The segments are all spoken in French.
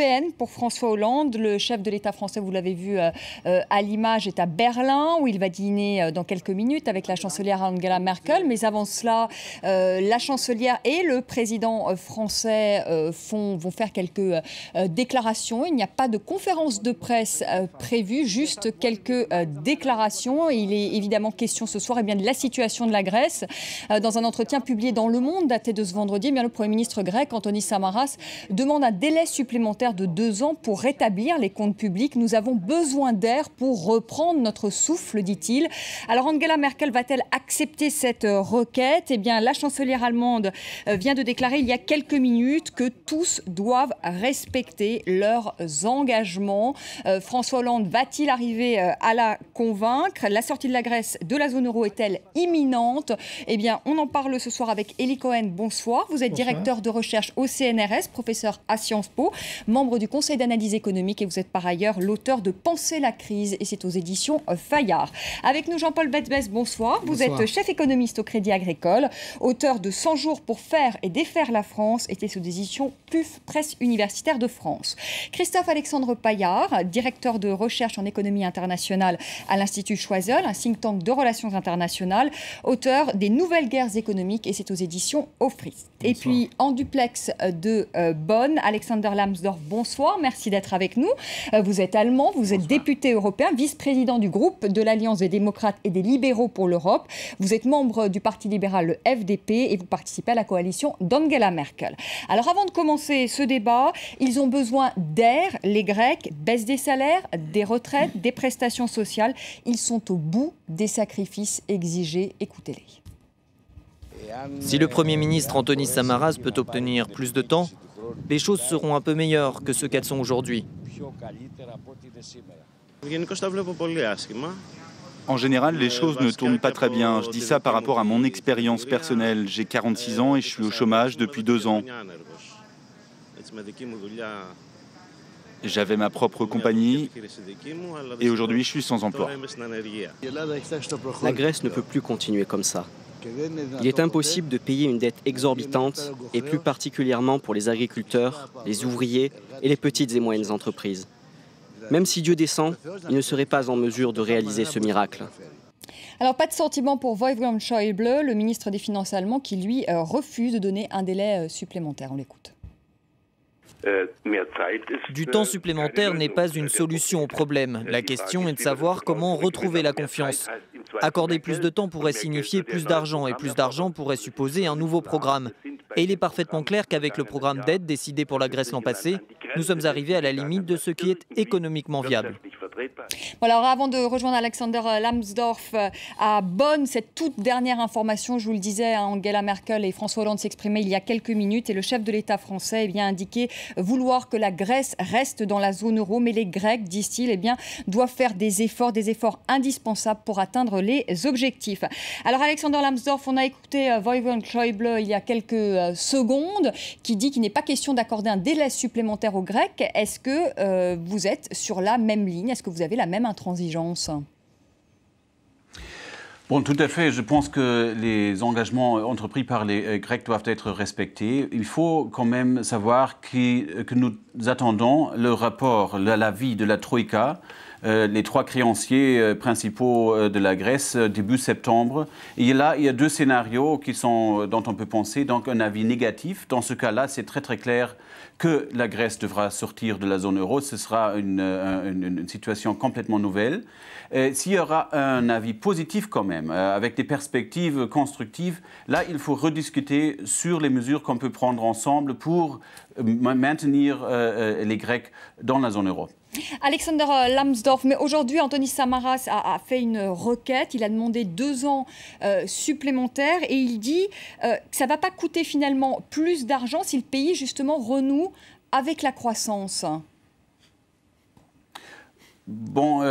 européenne pour François Hollande. Le chef de l'État français, vous l'avez vu à l'image, est à Berlin, où il va dîner dans quelques minutes avec la chancelière Angela Merkel. Mais avant cela, la chancelière et le président français vont faire quelques déclarations. Il n'y a pas de conférence de presse prévue, juste quelques déclarations. Et il est évidemment question ce soir de la situation de la Grèce. Dans un entretien publié dans Le Monde, daté de ce vendredi, le Premier ministre grec, Antonis Samaras, demande un délai supplémentaire de 2 ans pour rétablir les comptes publics. Nous avons besoin d'air pour reprendre notre souffle, dit-il. Alors Angela Merkel va-t-elle accepter cette requête ? La chancelière allemande vient de déclarer il y a quelques minutes que tous doivent respecter leurs engagements. François Hollande va-t-il arriver à la convaincre ? La sortie de la Grèce de la zone euro est-elle imminente ? On en parle ce soir avec Eli Cohen. Bonsoir. Vous êtes directeur de recherche au CNRS, professeur à Sciences Po, membre du Conseil d'analyse économique et vous êtes par ailleurs l'auteur de Penser la crise et c'est aux éditions Fayard. Avec nous Jean-Paul Betbès, bonsoir. Vous êtes chef économiste au Crédit Agricole, auteur de 100 jours pour faire et défaire la France et c'est aux éditions PUF, Presse universitaire de France. Christophe-Alexandre Paillard, directeur de recherche en économie internationale à l'Institut Choiseul, un think tank de relations internationales, auteur des Nouvelles guerres économiques et c'est aux éditions Offris. Et puis en duplex de Bonn, Alexander Lambsdorff, bonsoir, merci d'être avec nous. Vous êtes allemand, vous êtes député européen, vice-président du groupe de l'Alliance des démocrates et des libéraux pour l'Europe. Vous êtes membre du Parti libéral, le FDP, et vous participez à la coalition d'Angela Merkel. Alors avant de commencer ce débat, ils ont besoin d'air, les Grecs, baisse des salaires, des retraites, des prestations sociales. Ils sont au bout des sacrifices exigés. Écoutez-les. Si le Premier ministre Antonis Samaras peut obtenir plus de temps, les choses seront un peu meilleures que ce qu'elles sont aujourd'hui. En général, les choses ne tournent pas très bien. Je dis ça par rapport à mon expérience personnelle. J'ai 46 ans et je suis au chômage depuis 2 ans. J'avais ma propre compagnie et aujourd'hui je suis sans emploi. La Grèce ne peut plus continuer comme ça. Il est impossible de payer une dette exorbitante et plus particulièrement pour les agriculteurs, les ouvriers et les petites et moyennes entreprises. Même si Dieu descend, il ne serait pas en mesure de réaliser ce miracle. Alors, pas de sentiment pour Wolfgang Schäuble, le ministre des Finances allemand, qui, lui, refuse de donner un délai supplémentaire. On l'écoute. Du temps supplémentaire n'est pas une solution au problème. La question est de savoir comment retrouver la confiance. Accorder plus de temps pourrait signifier plus d'argent et plus d'argent pourrait supposer un nouveau programme. Et il est parfaitement clair qu'avec le programme d'aide décidé pour la Grèce l'an passé, nous sommes arrivés à la limite de ce qui est économiquement viable. Voilà, alors avant de rejoindre Alexander Lambsdorff à Bonn, cette toute dernière information, je vous le disais, Angela Merkel et François Hollande s'exprimaient il y a quelques minutes et le chef de l'État français a indiqué vouloir que la Grèce reste dans la zone euro, mais les Grecs, disent-ils, doivent faire des efforts indispensables pour atteindre les objectifs. Alors Alexander Lambsdorff, on a écouté Wolfgang Schäuble il y a quelques secondes qui dit qu'il n'est pas question d'accorder un délai supplémentaire aux Grecs. Est-ce que vous êtes sur la même ligne ? Est-ce que vous avez la même intransigeance ? Bon, tout à fait. Je pense que les engagements entrepris par les Grecs doivent être respectés. Il faut quand même savoir que nous attendons le rapport, l'avis de la Troïka, les 3 créanciers principaux de la Grèce début septembre. Et là, il y a 2 scénarios dont on peut penser. Donc, un avis négatif. Dans ce cas-là, c'est très très clair que la Grèce devra sortir de la zone euro. Ce sera une situation complètement nouvelle. S'il y aura un avis positif quand même, avec des perspectives constructives, là, il faut rediscuter sur les mesures qu'on peut prendre ensemble pour maintenir les Grecs dans la zone euro. Alexander Lambsdorff, mais aujourd'hui, Antonis Samaras a fait une requête. Il a demandé 2 ans supplémentaires et il dit que ça ne va pas coûter finalement plus d'argent si le pays, justement, renoue avec la croissance. Bon,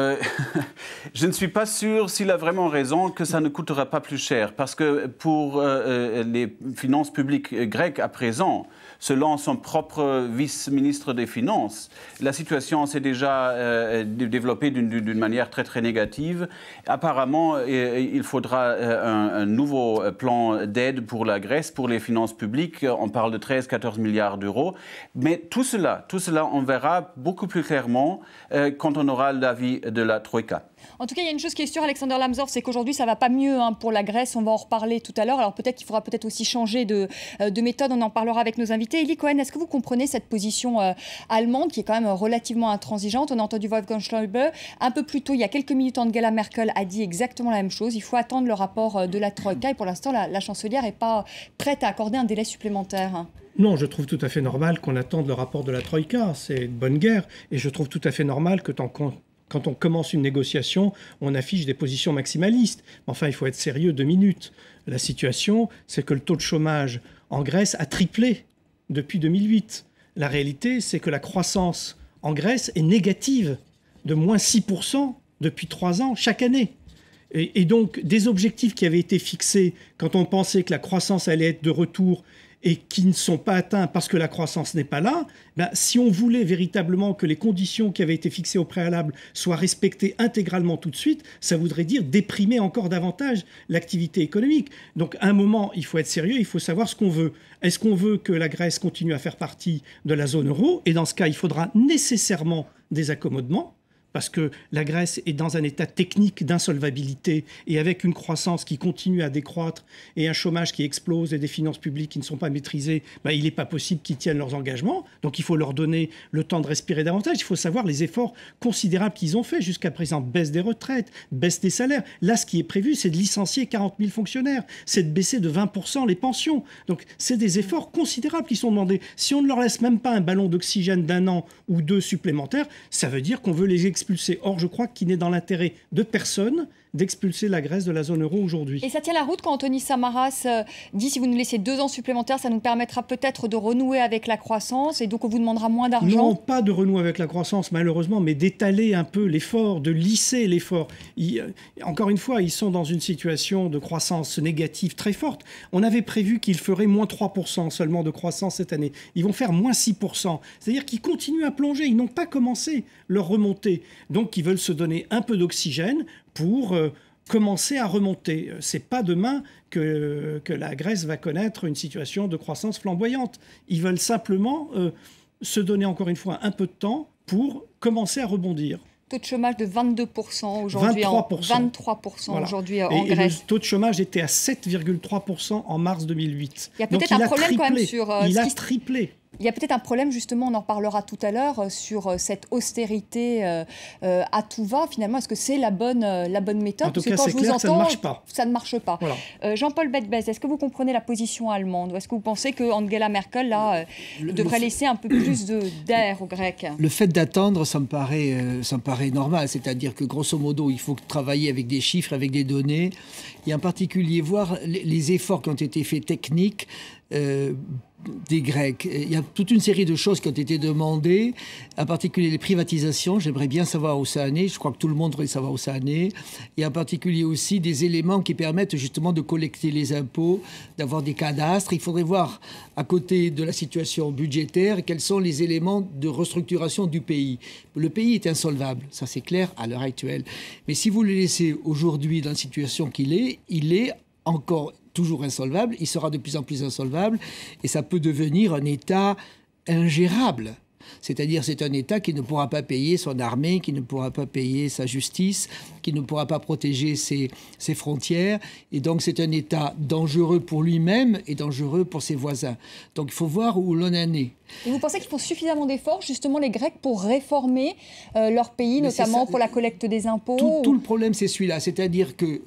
je ne suis pas sûr s'il a vraiment raison que ça ne coûtera pas plus cher. Parce que pour les finances publiques grecques à présent, selon son propre vice-ministre des Finances, la situation s'est déjà développée d'une manière très très négative. Apparemment, il faudra un nouveau plan d'aide pour la Grèce, pour les finances publiques. On parle de 13-14 milliards d'euros. Mais tout cela, on verra beaucoup plus clairement quand on aura l'avis de la Troïka. En tout cas, il y a une chose qui est sûre, Alexander Lamzorf, c'est qu'aujourd'hui, ça ne va pas mieux pour la Grèce. On va en reparler tout à l'heure. Alors peut-être qu'il faudra peut-être aussi changer de méthode. On en parlera avec nos invités. Eli Cohen, est-ce que vous comprenez cette position allemande qui est quand même relativement intransigeante? On a entendu Wolfgang Schäuble. Un peu plus tôt, il y a quelques minutes, Angela Merkel a dit exactement la même chose. Il faut attendre le rapport de la Troïka. Et pour l'instant, la chancelière n'est pas prête à accorder un délai supplémentaire. Non, je trouve tout à fait normal qu'on attende le rapport de la Troïka. C'est une bonne guerre. Et je trouve tout à fait normal que quand on commence une négociation, on affiche des positions maximalistes. Enfin, il faut être sérieux 2 minutes. La situation, c'est que le taux de chômage en Grèce a triplé depuis 2008. La réalité, c'est que la croissance en Grèce est négative, de moins 6% depuis 3 ans chaque année. Et donc, des objectifs qui avaient été fixés quand on pensait que la croissance allait être de retour et qui ne sont pas atteints parce que la croissance n'est pas là, si on voulait véritablement que les conditions qui avaient été fixées au préalable soient respectées intégralement tout de suite, ça voudrait dire déprimer encore davantage l'activité économique. Donc à un moment, il faut être sérieux, il faut savoir ce qu'on veut. Est-ce qu'on veut que la Grèce continue à faire partie de la zone euro? Et dans ce cas, il faudra nécessairement des accommodements, parce que la Grèce est dans un état technique d'insolvabilité et avec une croissance qui continue à décroître et un chômage qui explose et des finances publiques qui ne sont pas maîtrisées, il n'est pas possible qu'ils tiennent leurs engagements. Donc il faut leur donner le temps de respirer davantage. Il faut savoir les efforts considérables qu'ils ont faits jusqu'à présent. Baisse des retraites, baisse des salaires. Là, ce qui est prévu, c'est de licencier 40 000 fonctionnaires. C'est de baisser de 20% les pensions. Donc c'est des efforts considérables qui sont demandés. Si on ne leur laisse même pas un ballon d'oxygène d'1 an ou 2 supplémentaires, ça veut dire qu'on veut les expulser. Or, je crois qu'il n'est dans l'intérêt de personne d'expulser la Grèce de la zone euro aujourd'hui. Et ça tient la route quand Antonis Samaras dit si vous nous laissez 2 ans supplémentaires, ça nous permettra peut-être de renouer avec la croissance et donc on vous demandera moins d'argent? Non, pas de renouer avec la croissance malheureusement, mais d'étaler un peu l'effort, de lisser l'effort. Encore une fois, ils sont dans une situation de croissance négative très forte. On avait prévu qu'ils feraient moins 3% seulement de croissance cette année. Ils vont faire moins 6%. C'est-à-dire qu'ils continuent à plonger. Ils n'ont pas commencé leur remontée. Donc ils veulent se donner un peu d'oxygène pour commencer à remonter. C'est pas demain que la Grèce va connaître une situation de croissance flamboyante. Ils veulent simplement se donner encore une fois un peu de temps pour commencer à rebondir. Taux de chômage de 22% aujourd'hui, 23% aujourd'hui en Grèce. Et le taux de chômage était à 7,3% en mars 2008. Il y a peut-être un problème quand même sur... Il a triplé. Il y a peut-être un problème, justement, on en parlera tout à l'heure, sur cette austérité à tout va. Finalement, est-ce que c'est la bonne méthode? En tout cas, c'est clair que ça ne marche pas. Ça ne marche pas. Voilà. Jean-Paul Betbès, est-ce que vous comprenez la position allemande? Ou est-ce que vous pensez que Angela Merkel, là, devrait laisser un peu plus d'air aux Grecs? Le fait d'attendre, ça me paraît normal. C'est-à-dire que, grosso modo, il faut travailler avec des chiffres, avec des données, et en particulier voir les efforts qui ont été faits techniques des Grecs. Il y a toute une série de choses qui ont été demandées, en particulier les privatisations. J'aimerais bien savoir où ça en est. Je crois que tout le monde devrait savoir où ça en est. Et en particulier aussi des éléments qui permettent justement de collecter les impôts, d'avoir des cadastres. Il faudrait voir, à côté de la situation budgétaire, quels sont les éléments de restructuration du pays. Le pays est insolvable, ça c'est clair à l'heure actuelle. Mais si vous le laissez aujourd'hui dans la situation qu'il est, il est encore toujours insolvable, il sera de plus en plus insolvable et ça peut devenir un État ingérable. C'est-à-dire c'est un État qui ne pourra pas payer son armée, qui ne pourra pas payer sa justice, qui ne pourra pas protéger ses frontières. Et donc c'est un État dangereux pour lui-même et dangereux pour ses voisins. Donc il faut voir où l'on en est. Et vous pensez qu'ils font suffisamment d'efforts, justement, les Grecs, pour réformer leur pays, notamment pour la collecte des impôts? Tout le problème, c'est celui-là. C'est-à-dire que,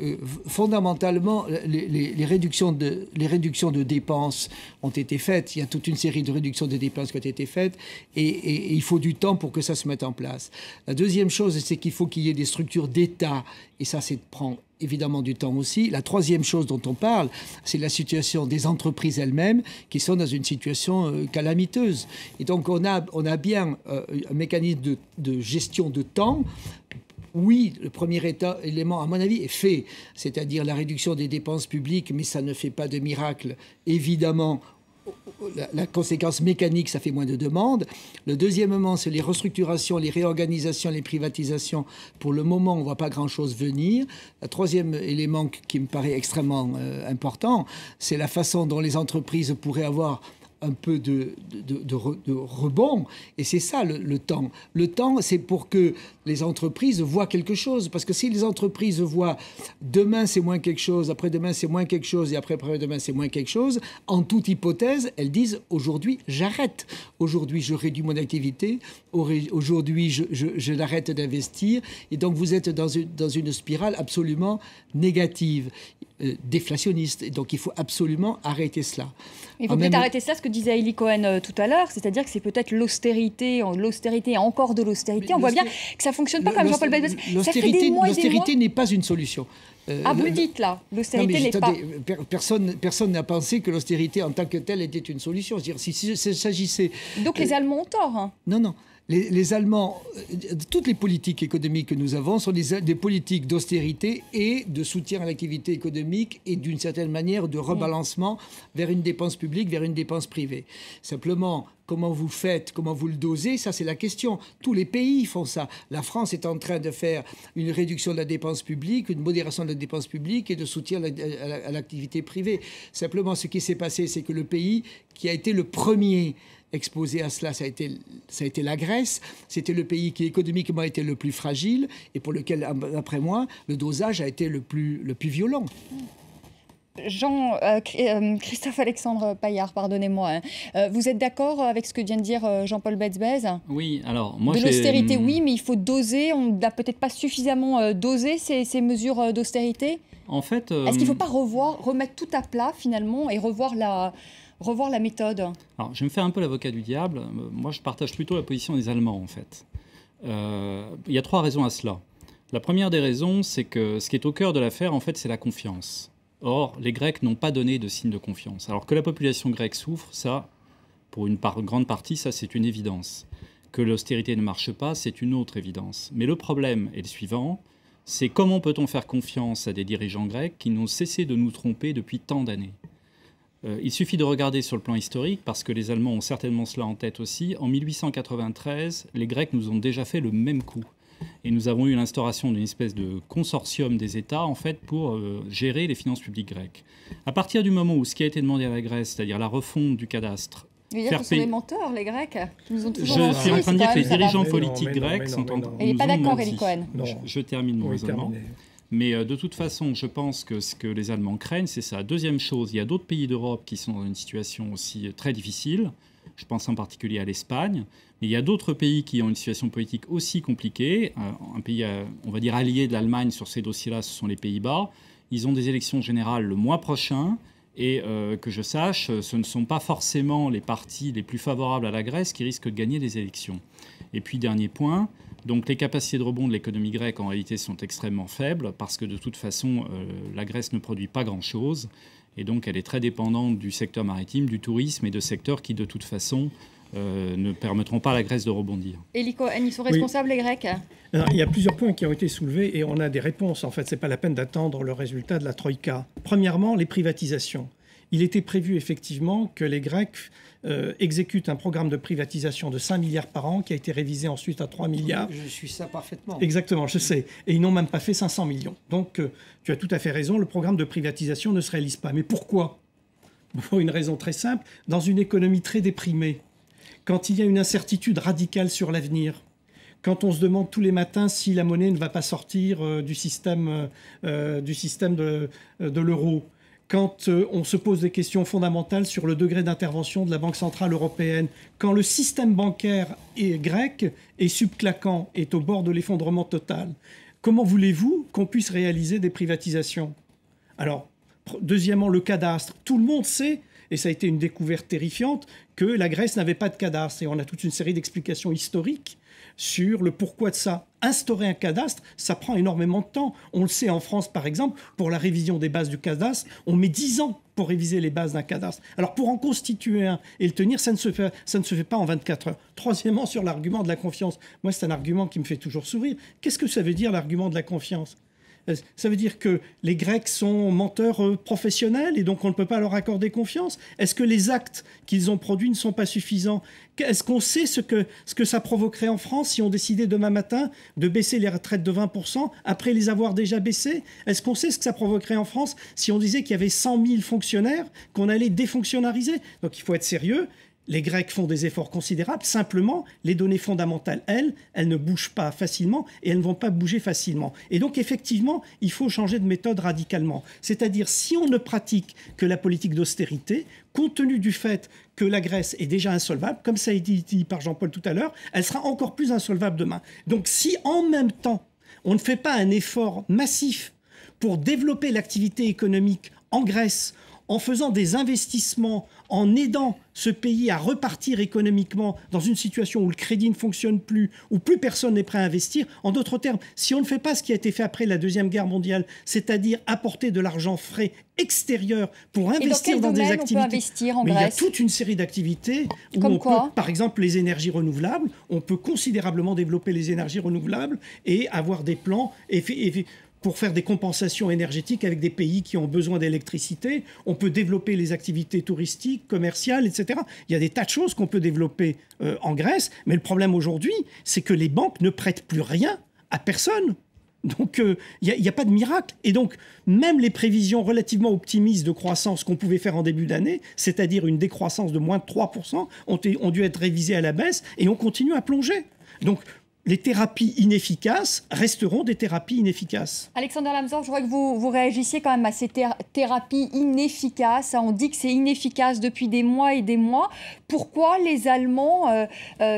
fondamentalement, les réductions de dépenses ont été faites. Il y a toute une série de réductions de dépenses qui ont été faites. Et il faut du temps pour que ça se mette en place. La deuxième chose, c'est qu'il faut qu'il y ait des structures d'État. Et ça prend évidemment du temps aussi. La troisième chose dont on parle, c'est la situation des entreprises elles-mêmes qui sont dans une situation calamiteuse. Et donc on a bien un mécanisme de gestion de temps. Oui, le premier élément, à mon avis, est fait, c'est-à-dire la réduction des dépenses publiques, mais ça ne fait pas de miracle, évidemment. La conséquence mécanique, ça fait moins de demandes. Le deuxièmement, c'est les restructurations, les réorganisations, les privatisations. Pour le moment, on ne voit pas grand-chose venir. Le troisième élément qui me paraît extrêmement important, c'est la façon dont les entreprises pourraient avoir un peu de rebond. Et c'est ça le temps. Le temps, c'est pour que les entreprises voient quelque chose. Parce que si les entreprises voient demain c'est moins quelque chose, après-demain c'est moins quelque chose, et après-demain c'est moins quelque chose, en toute hypothèse, elles disent aujourd'hui j'arrête. Aujourd'hui je réduis mon activité. Aujourd'hui je l'arrête d'investir. Et donc vous êtes dans une spirale absolument négative, déflationniste. Et donc il faut absolument arrêter cela. Il faut peut-être arrêter cela, ce que disait Eli Cohen tout à l'heure, c'est-à-dire que c'est peut-être l'austérité et encore de l'austérité. On voit bien que ça ne fonctionne pas comme Jean-Paul Belbès. L'austérité n'est pas une solution. Vous le dites là, l'austérité n'est pas... Personne n'a pensé que l'austérité en tant que telle était une solution. C'est-à-dire, s'il s'agissait... Donc les Allemands ont tort. Hein. Non. Les Allemands, toutes les politiques économiques que nous avons sont des politiques d'austérité et de soutien à l'activité économique et d'une certaine manière de rebalancement vers une dépense publique, vers une dépense privée. Simplement, comment vous faites, comment vous le dosez, ça c'est la question. Tous les pays font ça. La France est en train de faire une réduction de la dépense publique, une modération de la dépense publique et de soutien à l'activité privée. Simplement, ce qui s'est passé, c'est que le pays qui a été le premier exposé à cela, ça a été la Grèce. C'était le pays qui économiquement était le plus fragile et pour lequel, après moi, le dosage a été le plus violent. Christophe Alexandre Paillard, pardonnez-moi. Vous êtes d'accord avec ce que vient de dire Jean-Paul Belbès ? Oui, alors moi... De l'austérité, oui, mais il faut doser. On n'a peut-être pas suffisamment dosé ces mesures d'austérité. En fait... Est-ce qu'il ne faut pas remettre tout à plat, finalement, et revoir la méthode? Alors, je vais me faire un peu l'avocat du diable. Moi, je partage plutôt la position des Allemands, en fait. Il y a 3 raisons à cela. La première des raisons, c'est que ce qui est au cœur de l'affaire, en fait, c'est la confiance. Or, les Grecs n'ont pas donné de signe de confiance. Alors que la population grecque souffre, ça, pour une grande partie, ça, c'est une évidence. Que l'austérité ne marche pas, c'est une autre évidence. Mais le problème est le suivant, c'est comment peut-on faire confiance à des dirigeants grecs qui n'ont cessé de nous tromper depuis tant d'années ? Il suffit de regarder sur le plan historique, parce que les Allemands ont certainement cela en tête aussi. En 1893, les Grecs nous ont déjà fait le même coup. Et nous avons eu l'instauration d'une espèce de consortium des États, en fait, pour gérer les finances publiques grecques. À partir du moment où ce qui a été demandé à la Grèce, c'est-à-dire la refonte du cadastre... Vous voulez dire que ce sont des menteurs, les Grecs qui nous ont toujours Je suis en train de dire que les dirigeants politiques grecs sont en train de nous mentir. Il n'est pas d'accord, Eli Cohen. Je termine mon raisonnement. Mais de toute façon, je pense que ce que les Allemands craignent, c'est ça. Deuxième chose, il y a d'autres pays d'Europe qui sont dans une situation aussi très difficile. Je pense en particulier à l'Espagne. Mais il y a d'autres pays qui ont une situation politique aussi compliquée. Un pays, on va dire, allié de l'Allemagne sur ces dossiers-là, ce sont les Pays-Bas. Ils ont des élections générales le mois prochain. Et que je sache, ce ne sont pas forcément les partis les plus favorables à la Grèce qui risquent de gagner les élections. Et puis, dernier point, donc les capacités de rebond de l'économie grecque, en réalité, sont extrêmement faibles parce que, de toute façon, la Grèce ne produit pas grand-chose. Et donc, elle est très dépendante du secteur maritime, du tourisme et de secteurs qui, de toute façon, ne permettront pas à la Grèce de rebondir. Eli Cohen, ils sont responsables, les Grecs ? Alors, il y a plusieurs points qui ont été soulevés et on a des réponses. En fait, ce n'est pas la peine d'attendre le résultat de la Troïka. Premièrement, les privatisations. Il était prévu effectivement que les Grecs exécutent un programme de privatisation de 5 milliards par an qui a été révisé ensuite à 3 milliards. Je suis ça parfaitement. Exactement, je sais. Et ils n'ont même pas fait 500 millions. Donc, tu as tout à fait raison, le programme de privatisation ne se réalise pas. Mais pourquoi ? Pour une raison très simple, dans une économie très déprimée, quand il y a une incertitude radicale sur l'avenir, quand on se demande tous les matins si la monnaie ne va pas sortir du système de l'euro, quand on se pose des questions fondamentales sur le degré d'intervention de la Banque centrale européenne, quand le système bancaire grec est subclaquant, est au bord de l'effondrement total, comment voulez-vous qu'on puisse réaliser des privatisations ? Alors, deuxièmement, le cadastre. Tout le monde sait, et ça a été une découverte terrifiante, que la Grèce n'avait pas de cadastre. Et on a toute une série d'explications historiques sur le pourquoi de ça. Instaurer un cadastre, ça prend énormément de temps. On le sait en France, par exemple, pour la révision des bases du cadastre, on met 10 ans pour réviser les bases d'un cadastre. Alors pour en constituer un et le tenir, ça ne se fait pas en 24 heures. Troisièmement, sur l'argument de la confiance. Moi, c'est un argument qui me fait toujours sourire. Qu'est-ce que ça veut dire, l'argument de la confiance ? Ça veut dire que les Grecs sont menteurs professionnels et donc on ne peut pas leur accorder confiance? Est-ce que les actes qu'ils ont produits ne sont pas suffisants? Est-ce qu'on sait ce que ça provoquerait en France si on décidait demain matin de baisser les retraites de 20% après les avoir déjà baissées? Est-ce qu'on sait ce que ça provoquerait en France si on disait qu'il y avait 100 000 fonctionnaires qu'on allait défonctionnariser? Donc il faut être sérieux. Les Grecs font des efforts considérables. Simplement, les données fondamentales, elles ne bougent pas facilement et elles ne vont pas bouger facilement. Et donc, effectivement, il faut changer de méthode radicalement. C'est-à-dire, si on ne pratique que la politique d'austérité, compte tenu du fait que la Grèce est déjà insolvable, comme ça a été dit par Jean-Paul tout à l'heure, elle sera encore plus insolvable demain. Donc, si en même temps, on ne fait pas un effort massif pour développer l'activité économique en Grèce, en faisant des investissements, en aidant ce pays à repartir économiquement dans une situation où le crédit ne fonctionne plus, où plus personne n'est prêt à investir. En d'autres termes, si on ne fait pas ce qui a été fait après la Deuxième Guerre mondiale, c'est-à-dire apporter de l'argent frais extérieur pour investir dans des activités. On peut investir en Mais Grèce? il y a toute une série d'activités où Comme on quoi peut, par exemple, les énergies renouvelables, on peut considérablement développer les énergies renouvelables et avoir des plans pour faire des compensations énergétiques avec des pays qui ont besoin d'électricité. On peut développer les activités touristiques, commerciales, etc. Il y a des tas de choses qu'on peut développer en Grèce, mais le problème aujourd'hui, c'est que les banques ne prêtent plus rien à personne. Donc, il n'y a pas de miracle. Et donc, même les prévisions relativement optimistes de croissance qu'on pouvait faire en début d'année, c'est-à-dire une décroissance de moins de 3%, ont dû être révisées à la baisse et on continue à plonger. Donc, les thérapies inefficaces resteront des thérapies inefficaces. Alexander Lambsdorff, je voudrais que vous réagissiez quand même à ces thérapies inefficaces. On dit que c'est inefficace depuis des mois et des mois. Pourquoi les Allemands,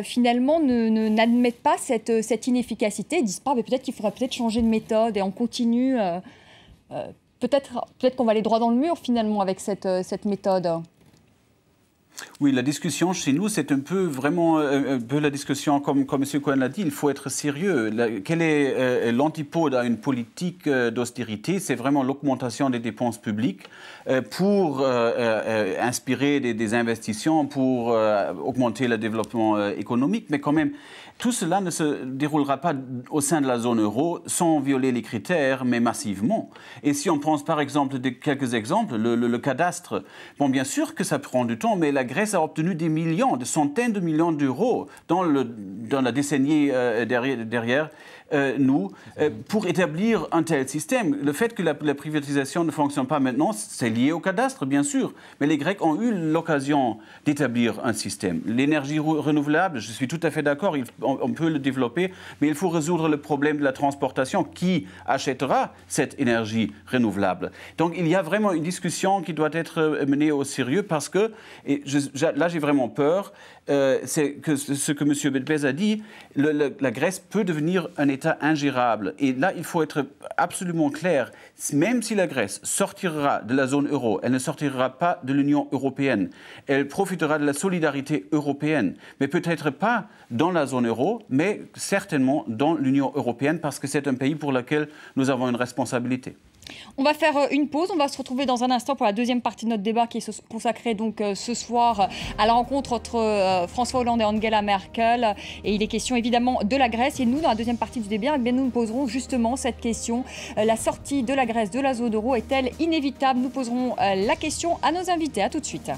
finalement, n'admettent pas cette inefficacité? Ils disent pas, mais peut-être qu'il faudrait changer de méthode et on continue. Peut-être qu'on va aller droit dans le mur, finalement, avec cette méthode. Oui, la discussion chez nous, c'est un peu la discussion, comme M. Cohen l'a dit, il faut être sérieux. Quel est l'antipode à une politique d'austérité? C'est vraiment l'augmentation des dépenses publiques pour inspirer des investissements, pour augmenter le développement économique, mais quand même, tout cela ne se déroulera pas au sein de la zone euro sans violer les critères, mais massivement. Et si on pense par exemple quelques exemples, le cadastre, bon, bien sûr que ça prend du temps, mais la Grèce a obtenu des millions, des centaines de millions d'euros dans la décennie derrière nous, pour établir un tel système. Le fait que la privatisation ne fonctionne pas maintenant, c'est lié au cadastre, bien sûr. Mais les Grecs ont eu l'occasion d'établir un système. L'énergie renouvelable, je suis tout à fait d'accord, on peut le développer, mais il faut résoudre le problème de la transportation. Qui achètera cette énergie renouvelable? Donc il y a vraiment une discussion qui doit être menée au sérieux parce que, là j'ai vraiment peur, c'est que ce que M. Bedbez a dit, la Grèce peut devenir un État ingérable. Et là, il faut être absolument clair. Même si la Grèce sortira de la zone euro, elle ne sortira pas de l'Union européenne. Elle profitera de la solidarité européenne, mais peut-être pas dans la zone euro, mais certainement dans l'Union européenne, parce que c'est un pays pour lequel nous avons une responsabilité. On va faire une pause, on va se retrouver dans un instant pour la deuxième partie de notre débat qui est consacrée donc ce soir à la rencontre entre François Hollande et Angela Merkel. Et il est question évidemment de la Grèce. Et nous, dans la deuxième partie du débat, nous nous poserons justement cette question. La sortie de la Grèce de la zone euro est-elle inévitable? Nous poserons la question à nos invités. À tout de suite.